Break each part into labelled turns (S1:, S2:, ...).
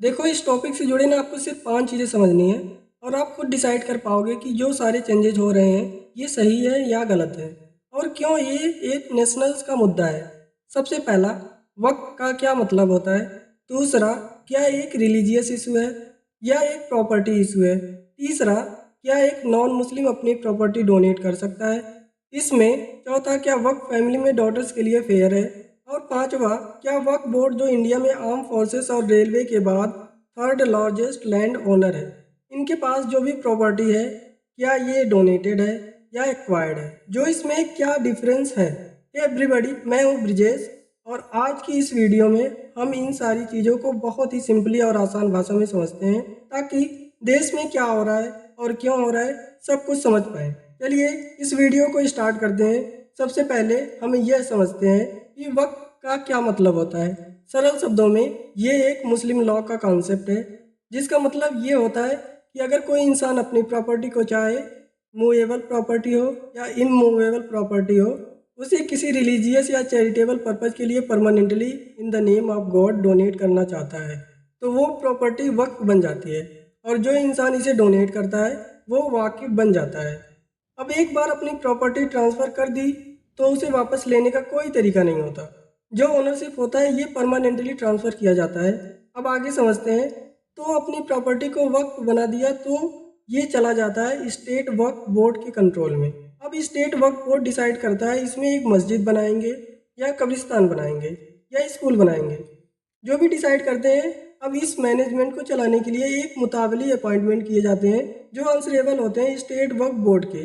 S1: देखो, इस टॉपिक से जुड़े ना आपको सिर्फ 5 चीज़ें समझनी है और आप खुद डिसाइड कर पाओगे कि जो सारे चेंजेज हो रहे हैं ये सही है या गलत है और क्यों ये एक नेशनल्स का मुद्दा है। सबसे पहला, वक्त का क्या मतलब होता है। दूसरा, क्या एक रिलीजियस इशू है या एक प्रॉपर्टी इशू है। तीसरा, क्या एक नॉन मुस्लिम अपनी प्रॉपर्टी डोनेट कर सकता है इसमें। चौथा, क्या वक्फ फैमिली में डॉटर्स के लिए फेयर है। और पांचवा, क्या वक्फ बोर्ड जो इंडिया में आर्म फोर्सेस और रेलवे के बाद थर्ड लार्जेस्ट लैंड ओनर है, इनके पास जो भी प्रॉपर्टी है क्या ये डोनेटेड है या एक्वायर्ड है, जो इसमें क्या डिफरेंस है। एवरीबॉडी, मैं हूँ ब्रिजेश और आज की इस वीडियो में हम इन सारी चीज़ों को बहुत ही सिंपली और आसान भाषा में समझते हैं ताकि देश में क्या हो रहा है और क्यों हो रहा है सब कुछ समझ पाएँ। चलिए इस वीडियो को स्टार्ट करते हैं। सबसे पहले हम यह समझते हैं कि वक्फ का क्या मतलब होता है। सरल शब्दों में ये एक मुस्लिम लॉ का कॉन्सेप्ट है जिसका मतलब ये होता है कि अगर कोई इंसान अपनी प्रॉपर्टी को, चाहे मूवेबल प्रॉपर्टी हो या इमूवेबल प्रॉपर्टी हो, उसे किसी रिलीजियस या चैरिटेबल पर्पज़ के लिए permanently in the name of God donate करना चाहता है तो वो प्रॉपर्टी वक्फ बन जाती है और जो इंसान इसे डोनेट करता है वो वाकिफ बन जाता है। अब एक बार अपनी प्रॉपर्टी ट्रांसफ़र कर दी तो उसे वापस लेने का कोई तरीका नहीं होता। जो ओनरशिप होता है ये परमानेंटली ट्रांसफ़र किया जाता है। अब आगे समझते हैं। तो अपनी प्रॉपर्टी को वक्फ बना दिया तो ये चला जाता है स्टेट वक्फ बोर्ड के कंट्रोल में। अब स्टेट वक्फ बोर्ड डिसाइड करता है इसमें एक मस्जिद बनाएंगे या कब्रिस्तान बनाएंगे या स्कूल बनाएंगे, जो भी डिसाइड करते हैं। अब इस मैनेजमेंट को चलाने के लिए एक मुतावली अपॉइंटमेंट किए जाते हैं जो आंसरेबल होते हैं स्टेट वक्फ बोर्ड के,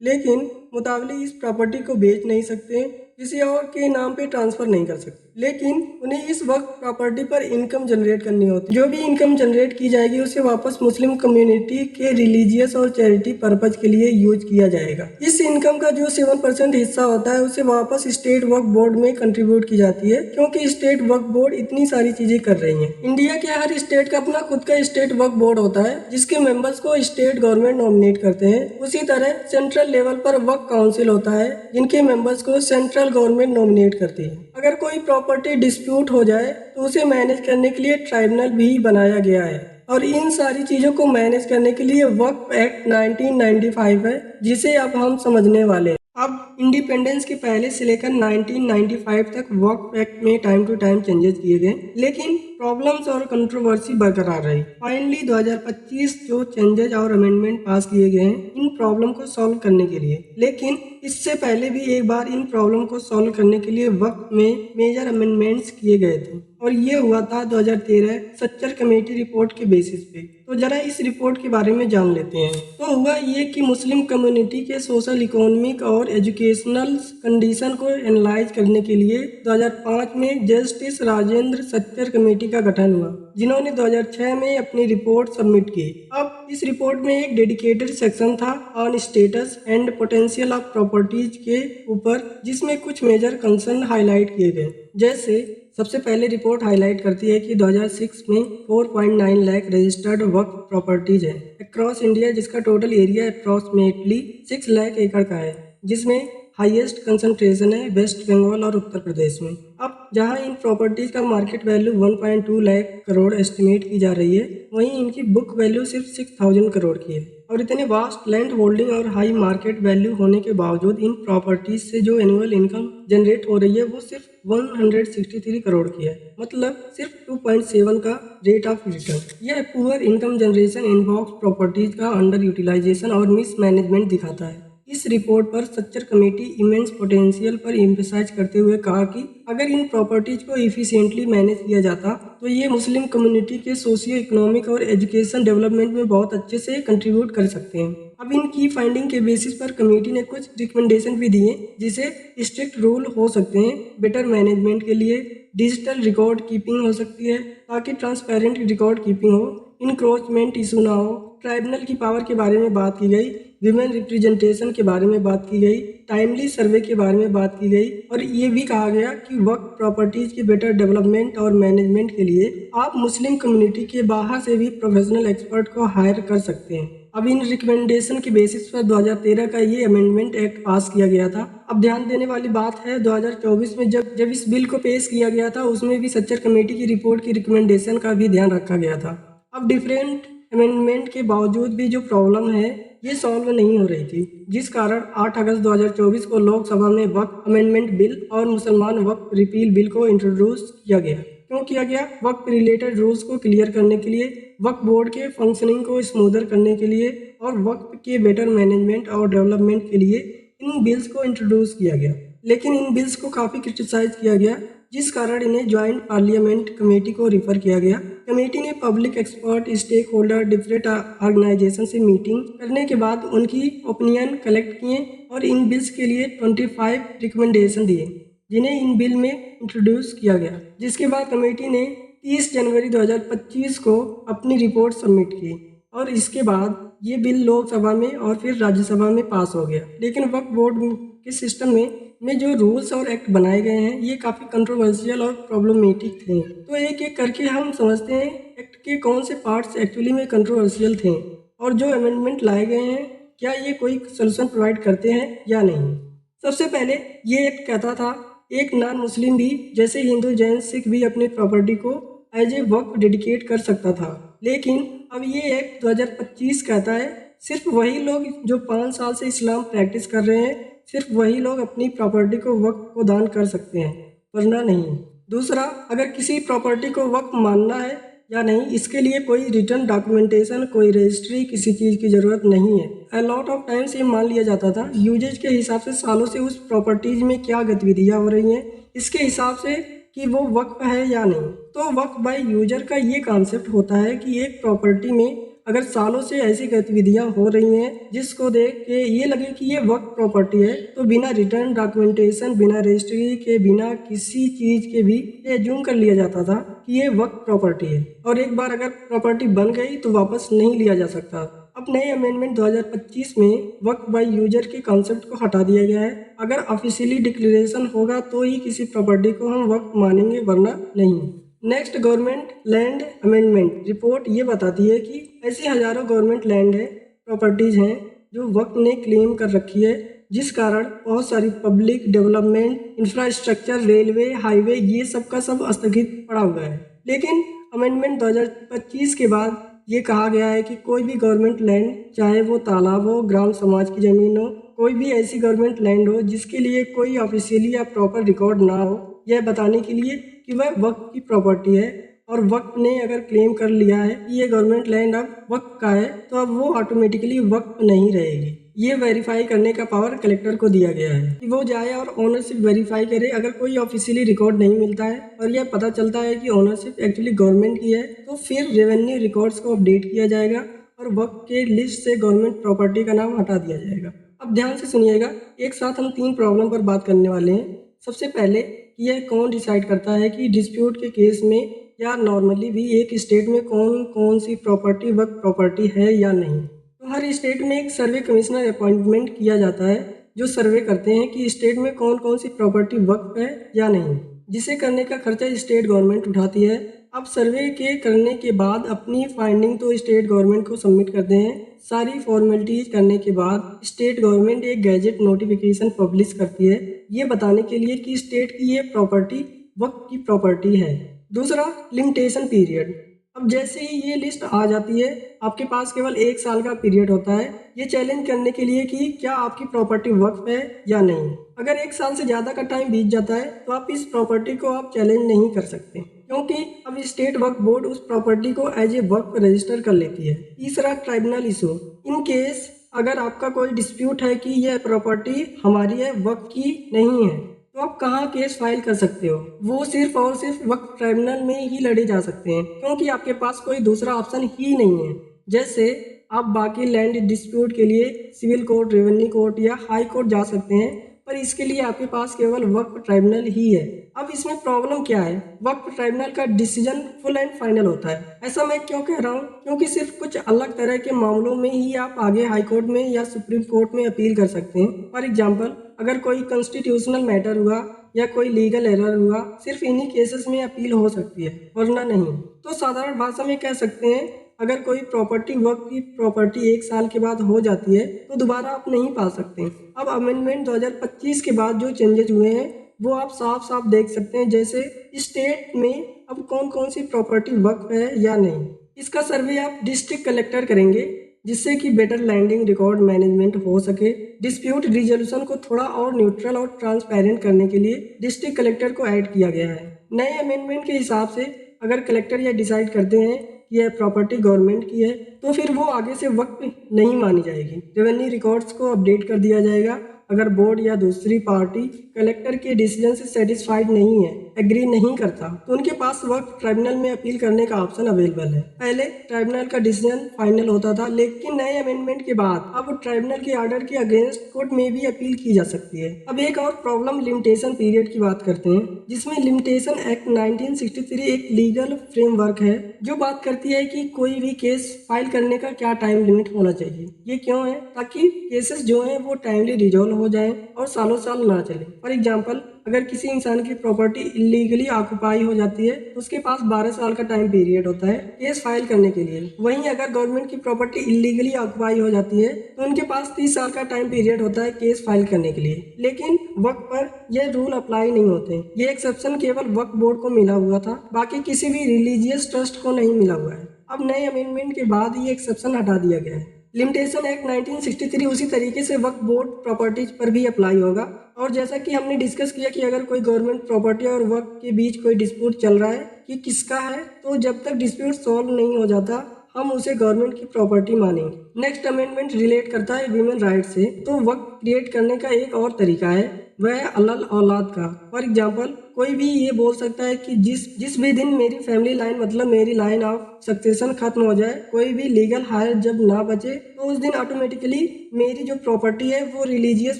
S1: लेकिन मुतावली इस प्रॉपर्टी को बेच नहीं सकते, किसी और के नाम पे ट्रांसफ़र नहीं कर सकते, लेकिन उन्हें इस वक्त प्रॉपर्टी पर इनकम जनरेट करनी होती है। जो भी इनकम जनरेट की जाएगी उसे वापस मुस्लिम कम्युनिटी के रिलीजियस और चैरिटी पर्पज के लिए यूज किया जाएगा। इस इनकम का जो 7% हिस्सा होता है उसे वापस स्टेट वक्फ बोर्ड में कंट्रीब्यूट की जाती है, क्योंकि स्टेट वक्फ बोर्ड इतनी सारी चीजें कर रही है। इंडिया के हर स्टेट का अपना खुद का स्टेट वक्फ बोर्ड होता है जिसके मेंबर्स को स्टेट गवर्नमेंट नॉमिनेट करते हैं। उसी तरह सेंट्रल लेवल पर वक्फ काउंसिल होता है जिनके मेंबर्स को सेंट्रल गवर्नमेंट नॉमिनेट करती है। अगर कोई प्रॉपर्टी डिस्प्यूट हो जाए तो उसे मैनेज करने के लिए ट्राइब्यूनल भी बनाया गया है और इन सारी चीज़ों को मैनेज करने के लिए वक्फ एक्ट 1995 है जिसे अब हम समझने वाले हैं। अब इंडिपेंडेंस के पहले से लेकर 1995 तक वक्फ एक्ट में टाइम टू टाइम चेंजेस किए गए, लेकिन प्रॉब्लम्स और कंट्रोवर्सी बरकरार रही। फाइनली 2025 जो चेंजेस और अमेंडमेंट पास किए गए हैं इन प्रॉब्लम को सॉल्व करने के लिए, लेकिन इससे पहले भी एक बार इन प्रॉब्लम को सॉल्व करने के लिए वक्त में मेजर अमेंडमेंट्स किए गए थे और ये हुआ था 2013 सच्चर कमेटी रिपोर्ट के बेसिस पे। तो जरा इस रिपोर्ट के बारे में जान लेते हैं। तो हुआ ये कि मुस्लिम कम्युनिटी के सोशल, इकोनॉमिक और एजुकेशनल कंडीशन को एनालाइज करने के लिए 2005 में जस्टिस राजेंद्र सच्चर कमेटी का गठन हुआ, जिन्होंने 2006 में अपनी रिपोर्ट सबमिट की। अब इस रिपोर्ट में एक डेडिकेटेड सेक्शन था on status and potential of properties के ऊपर, जिसमें कुछ मेजर कंसर्न हाईलाइट किए गए। जैसे सबसे पहले रिपोर्ट हाईलाइट करती है कि 2006 में 4.9 लाख रजिस्टर्ड वक्फ प्रॉपर्टीज है अक्रॉस इंडिया, जिसका टोटल एरिया अप्रॉक्सीमेटली 6 लाख एकड़ का है, जिसमें हाईएस्ट कंसंट्रेशन है वेस्ट बंगाल और उत्तर प्रदेश में। अब जहां इन प्रॉपर्टीज का market value 1.2 lakh crore estimate की जा रही है, वहीं इनकी बुक वैल्यू सिर्फ 6000 करोड़ की है। और इतने वास्ट लैंड होल्डिंग और हाई मार्केट वैल्यू होने के बावजूद इन प्रॉपर्टीज से जो एनुअल इनकम जनरेट हो रही है वो सिर्फ 163 करोड़ की है, मतलब सिर्फ 2.7 का रेट ऑफ रिटर्न। यह poor income generation inbox properties का अंडर यूटिलाइजेशन और मिसमैनेजमेंट दिखाता है। इस रिपोर्ट पर सच्चर कमेटी इमेंस पोटेंशियल पर एम्फसाइज करते हुए कहा कि अगर इन प्रॉपर्टीज को इफिशिएंटली मैनेज किया जाता तो ये मुस्लिम कम्युनिटी के सोशियो इकोनॉमिक और एजुकेशन डेवलपमेंट में बहुत अच्छे से कंट्रीब्यूट कर सकते हैं। अब इन की फाइंडिंग के बेसिस पर कमेटी ने कुछ रिकमेंडेशन भी दिए जिसे स्ट्रिक्ट रूल हो सकते हैं बेटर मैनेजमेंट के लिए। डिजिटल रिकॉर्ड कीपिंग हो सकती है ताकि ट्रांसपेरेंट रिकॉर्ड कीपिंग हो, इंक्रोचमेंट इशू ना हो। ट्राइब्यूनल की पावर के बारे में बात की गई, विमेन रिप्रेजेंटेशन के बारे में बात की गई, टाइमली सर्वे के बारे में बात की गई और ये भी कहा गया कि वक्फ प्रॉपर्टीज के बेटर डेवलपमेंट और मैनेजमेंट के लिए आप मुस्लिम कम्युनिटी के बाहर से भी प्रोफेशनल एक्सपर्ट को हायर कर सकते हैं। अब इन रिकमेंडेशन के बेसिस पर 2013 का ये अमेंडमेंट एक्ट पास किया गया था। अब ध्यान देने वाली बात है 2024 में जब इस बिल को पेश किया गया था उसमें भी सच्चर कमेटी की रिपोर्ट की रिकमेंडेशन का भी ध्यान रखा गया था। अब डिफरेंट अमेंडमेंट के बावजूद भी जो प्रॉब्लम है ये सॉल्व नहीं हो रही थी, जिस कारण 8 अगस्त 2024 को लोकसभा में वक्फ अमेंडमेंट बिल और मुसलमान वक्फ रिपील बिल को इंट्रोड्यूस किया गया। क्यों किया गया? वक्फ रिलेटेड रूल्स को क्लियर करने के लिए, वक्फ बोर्ड के फंक्शनिंग को स्मूदर करने के लिए और वक्फ के बेटर मैनेजमेंट और डेवलपमेंट के लिए इन बिल्स को इंट्रोड्यूस किया गया। लेकिन इन बिल्स को काफ़ी क्रिटिसाइज किया गया, जिस कारण इन्हें ज्वाइंट पार्लियामेंट कमेटी को रिफर किया गया। कमेटी ने public expert, stakeholder, different organisation से मीटिंग करने के बाद उनकी ओपिनियन कलेक्ट किए और इन बिल्स के लिए 25 रिकमेंडेशन दिए, जिन्हें इन बिल में इंट्रोड्यूस किया गया। जिसके बाद कमेटी ने 30 जनवरी 2025 को अपनी रिपोर्ट सबमिट की और इसके बाद ये बिल लोकसभा में और फिर राज्यसभा में पास हो गया। लेकिन वक्फ बोर्ड के सिस्टम में जो रूल्स और एक्ट बनाए गए हैं ये काफ़ी कंट्रोवर्शियल और प्रॉब्लमेटिक थे। तो एक एक करके हम समझते हैं एक्ट के कौन से पार्ट्स एक्चुअली में कंट्रोवर्शियल थे और जो अमेंडमेंट लाए गए हैं क्या ये कोई सोल्यूशन प्रोवाइड करते हैं या नहीं। सबसे पहले ये एक्ट कहता था एक नॉन मुस्लिम भी जैसे हिंदू, जैन, सिख भी अपनी प्रॉपर्टी को एज ए वक्फ डेडिकेट कर सकता था। लेकिन अब ये एक्ट 2025 कहता है सिर्फ वही लोग जो 5 साल से इस्लाम प्रैक्टिस कर रहे हैं, सिर्फ वही लोग अपनी प्रॉपर्टी को वक्फ को दान कर सकते हैं, वरना नहीं। दूसरा, अगर किसी प्रॉपर्टी को वक्फ मानना है या नहीं, इसके लिए कोई रिटर्न डॉक्यूमेंटेशन, कोई रजिस्ट्री, किसी चीज़ की ज़रूरत नहीं है। अ लॉट ऑफ टाइम्स ये मान लिया जाता था यूजेज के हिसाब से सालों से उस प्रॉपर्टीज में क्या गतिविधियाँ हो रही हैं, इसके हिसाब से कि वो वक्फ है या नहीं। तो वक्फ बाय यूजर का ये कॉन्सेप्ट होता है कि एक प्रॉपर्टी में अगर सालों से ऐसी गतिविधियां हो रही हैं जिसको देख के ये लगे कि ये वक्फ प्रॉपर्टी है, तो बिना रिटर्न डॉक्यूमेंटेशन, बिना रजिस्ट्री के, बिना किसी चीज़ के भी एज्यूम कर लिया जाता था कि ये वक्फ प्रॉपर्टी है और एक बार अगर प्रॉपर्टी बन गई तो वापस नहीं लिया जा सकता। अब नए अमेंडमेंट 2025 में वक्फ बाय यूजर के कॉन्सेप्ट को हटा दिया गया है। अगर ऑफिशियली डिक्लेरेशन होगा तो ही किसी प्रॉपर्टी को हम वक्फ मानेंगे, वरना नहीं। Next, government land amendment report ये बताती है कि ऐसी हजारों गवर्नमेंट लैंड है, प्रॉपर्टीज हैं जो वक्फ ने क्लेम कर रखी है, जिस कारण बहुत सारी public development, infrastructure, railway, highway ये सब का सब स्थगित पड़ा हुआ है। लेकिन अमेंडमेंट 2025 के बाद ये कहा गया है कि कोई भी गवर्नमेंट लैंड, चाहे वो तालाब हो, ग्राम समाज की ज़मीन हो, कोई भी ऐसी गवर्नमेंट लैंड हो जिसके लिए कोई ऑफिशियली या प्रॉपर रिकॉर्ड ना हो, यह बताने के लिए कि वह वक्फ की प्रॉपर्टी है और वक्फ ने अगर क्लेम कर लिया है कि ये गवर्नमेंट लैंड अब वक्फ का है, तो अब वो ऑटोमेटिकली वक्फ नहीं रहेगी। ये वेरीफाई करने का पावर कलेक्टर को दिया गया है कि वो जाए और ओनरशिप वेरीफाई करे। अगर कोई ऑफिशियली रिकॉर्ड नहीं मिलता है और यह पता चलता है कि ओनरशिप एक्चुअली गवर्नमेंट की है, तो फिर रेवेन्यू रिकॉर्ड्स को अपडेट किया जाएगा और वक्फ के लिस्ट से गवर्नमेंट प्रॉपर्टी का नाम हटा दिया जाएगा। अब ध्यान से सुनिएगा, एक साथ हम 3 प्रॉब्लम पर बात करने वाले हैं। सबसे पहले कि यह कौन डिसाइड करता है कि डिस्प्यूट के केस में या नॉर्मली भी एक स्टेट में कौन कौन सी प्रॉपर्टी वक्फ प्रॉपर्टी है या नहीं। तो हर स्टेट में एक सर्वे कमिश्नर अपॉइंटमेंट किया जाता है जो सर्वे करते हैं कि स्टेट में कौन कौन सी प्रॉपर्टी वक्फ है या नहीं, जिसे करने का खर्चा स्टेट गवर्नमेंट उठाती है। अब सर्वे के करने के बाद अपनी फाइंडिंग तो स्टेट गवर्नमेंट को सबमिट करते हैं। सारी फॉर्मेलिटीज करने के बाद स्टेट गवर्नमेंट एक गैजेट नोटिफिकेशन पब्लिश करती है, ये बताने के लिए कि स्टेट की ये प्रॉपर्टी वक्फ की प्रॉपर्टी है। दूसरा, लिमिटेशन पीरियड। अब जैसे ही ये लिस्ट आ जाती है, आपके पास केवल 1 साल का पीरियड होता है ये चैलेंज करने के लिए कि क्या आपकी प्रॉपर्टी वक्फ है या नहीं। अगर 1 साल से ज़्यादा का टाइम बीत जाता है तो आप इस प्रॉपर्टी को आप चैलेंज नहीं कर सकते, क्योंकि अब स्टेट वक्फ बोर्ड उस प्रॉपर्टी को एज ए वक्फ रजिस्टर कर लेती है। तीसरा, ट्राइब्यूनल इशू। इन केस अगर आपका कोई डिस्प्यूट है कि यह प्रॉपर्टी हमारी है, वक्फ की नहीं है, तो आप कहाँ केस फाइल कर सकते हो? वो सिर्फ और सिर्फ वक्फ ट्राइब्यूनल में ही लड़े जा सकते हैं, क्योंकि आपके पास कोई दूसरा ऑप्शन ही नहीं है। जैसे आप बाकी लैंड डिस्प्यूट के लिए सिविल कोर्ट, रेवेन्यू कोर्ट या हाई कोर्ट जा सकते हैं, पर इसके लिए आपके पास केवल वक्फ ट्राइब्यूनल ही है। अब इसमें प्रॉब्लम क्या है? वक्फ ट्राइब्यूनल का डिसीजन फुल एंड फाइनल होता है। ऐसा मैं क्यों कह रहा हूँ? क्योंकि सिर्फ कुछ अलग तरह के मामलों में ही आप आगे हाई कोर्ट में या सुप्रीम कोर्ट में अपील कर सकते हैं। फॉर एग्जाम्पल, अगर कोई कॉन्स्टिट्यूशनल मैटर हुआ या कोई लीगल एरर हुआ, सिर्फ इन्हीं केसेस में अपील हो सकती है, वरना नहीं। तो साधारण भाषा में कह सकते हैं अगर कोई प्रॉपर्टी वक्फ की प्रॉपर्टी 1 साल के बाद हो जाती है तो दोबारा आप नहीं पा सकते। अब अमेंडमेंट 2025 के बाद जो चेंजेज हुए हैं वो आप साफ साफ देख सकते हैं, जैसे स्टेट में अब कौन कौन सी प्रॉपर्टी वक्फ है या नहीं। इसका सर्वे आप डिस्ट्रिक्ट कलेक्टर करेंगे, जिससे कि बेटर लैंडिंग रिकॉर्ड मैनेजमेंट हो सके। डिस्प्यूट रिजोल्यूशन को थोड़ा और न्यूट्रल और ट्रांसपेरेंट करने के लिए डिस्ट्रिक्ट कलेक्टर को ऐड किया गया है। नए अमेंडमेंट के हिसाब से अगर कलेक्टर यह डिसाइड करते हैं कि यह प्रॉपर्टी गवर्नमेंट की है तो फिर वो आगे से वक्त नहीं मानी जाएगी। रेवेन्यू रिकॉर्ड्स को अपडेट कर दिया जाएगा। अगर बोर्ड या दूसरी पार्टी कलेक्टर के डिसीजन से सेटिस्फाइड नहीं है, एग्री नहीं करता, तो उनके पास वक्त ट्राइब्यूनल में अपील करने का ऑप्शन अवेलेबल है। पहले ट्राइब्यूनल का डिसीजन फाइनल होता था, लेकिन नए अमेंडमेंट के बाद अब ट्राइब्यूनल के ऑर्डर के अगेंस्ट कोर्ट में भी अपील की जा सकती है। अब एक और प्रॉब्लम लिमिटेशन पीरियड की बात करते हैं, जिसमें लिमिटेशन एक्ट 1963 एक लीगल फ्रेमवर्क है जो बात करती है कि कोई भी केस फाइल करने का क्या टाइम लिमिट होना चाहिए। ये क्यों है? ताकि केसेस जो हैं वो टाइमली रिजॉल्व हो जाएं और सालों साल ना चले। फॉर एग्जांपल, अगर किसी इंसान की प्रॉपर्टी इलीगली ऑक्युपाई हो जाती है तो उसके पास 12 साल का टाइम पीरियड होता है केस फाइल करने के लिए। वहीं अगर गवर्नमेंट की प्रॉपर्टी इलीगली ऑक्युपाई हो जाती है तो उनके पास 30 साल का टाइम पीरियड होता है केस फाइल करने के लिए। लेकिन वक्त पर यह रूल अप्लाई नहीं होते। ये एक्सेप्शन केवल वक्फ बोर्ड को मिला हुआ था, बाकी किसी भी रिलीजियस ट्रस्ट को नहीं मिला हुआ है। अब नए अमेंडमेंट के बाद ये एक्सेप्शन हटा दिया गया है। लिमिटेशन एक्ट 1963 उसी तरीके से वक्फ बोर्ड प्रॉपर्टीज पर भी अप्लाई होगा। और जैसा कि हमने डिस्कस किया कि अगर कोई गवर्नमेंट प्रॉपर्टी और वक्फ के बीच कोई डिस्प्यूट चल रहा है कि किसका है, तो जब तक डिस्प्यूट सॉल्व नहीं हो जाता हम उसे गवर्नमेंट की प्रॉपर्टी मानेंगे। नेक्स्ट अमेंडमेंट रिलेट करता है वीमेन राइट से। तो वक्त क्रिएट करने का एक और तरीका है, वह है अलल औलाद का। फॉर एग्जाम्पल, कोई भी ये बोल सकता है कि जिस भी दिन मेरी फैमिली लाइन मतलब मेरी लाइन ऑफ सक्सेशन खत्म हो जाए, कोई भी लीगल हायर जब ना बचे, तो उस दिन ऑटोमेटिकली मेरी जो प्रॉपर्टी है वो रिलीजियस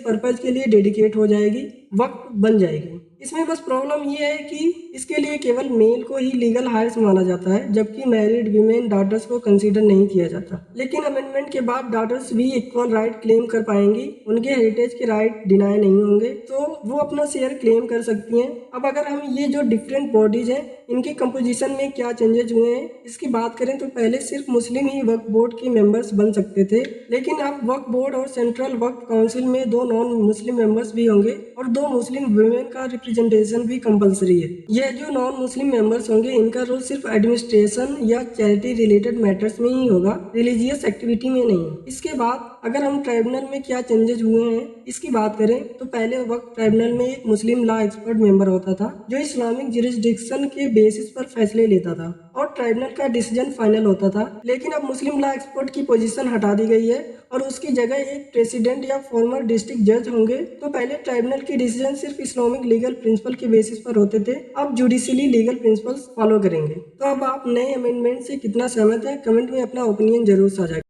S1: पर्पज के लिए डेडिकेट हो जाएगी, वक्त बन जाएगी। इसमें बस प्रॉब्लम ये है कि इसके लिए केवल मेल को ही लीगल हायर्स माना जाता है, जबकि मैरिड वीमेन डॉटर्स को कंसीडर नहीं किया जाता। लेकिन अमेंडमेंट के बाद डॉटर्स भी इक्वल राइट क्लेम कर पाएंगी, उनके हेरिटेज के राइट डिनाई नहीं होंगे, तो वो अपना शेयर क्लेम कर सकती हैं। अब अगर हम ये जो डिफरेंट बॉडीज हैं इनके कंपोजिशन में क्या चेंजेस हुए हैं इसकी बात करें तो पहले सिर्फ मुस्लिम ही वक्फ बोर्ड के मेंबर्स बन सकते थे, लेकिन अब वक्फ बोर्ड और सेंट्रल वक्फ काउंसिल में 2 नॉन मुस्लिम मेंबर्स भी होंगे और 2 मुस्लिम वुमेन का रिप्रेजेंटेशन भी कंपलसरी है। यह जो नॉन मुस्लिम मेंबर्स होंगे इनका रोल सिर्फ एडमिनिस्ट्रेशन या चैरिटी रिलेटेड मैटर्स में ही होगा, रिलीजियस एक्टिविटी में नहीं। इसके बाद अगर हम ट्राइब्यूनल में क्या चेंजेस हुए हैं इसकी बात करें तो पहले वक्त ट्राइब्यूनल में एक मुस्लिम लॉ एक्सपर्ट मेंबर होता था जो इस्लामिक जुरिस्डिक्शन के बेसिस पर फैसले लेता था और ट्राइब्यूनल का डिसीजन फाइनल होता था। लेकिन अब मुस्लिम लॉ एक्सपर्ट की पोजीशन हटा दी गई है और उसकी जगह एक प्रेसिडेंट या फॉर्मर डिस्ट्रिक्ट जज होंगे। तो पहले ट्राइब्यूनल के डिसीजन सिर्फ इस्लामिक लीगल प्रिंसिपल के बेसिस पर होते थे, अब जुडिशियली लीगल प्रिंसिपल्स फॉलो करेंगे। तो अब आप नए अमेंडमेंट से कितना सहमत हैं, कमेंट में अपना ओपिनियन जरूर साझा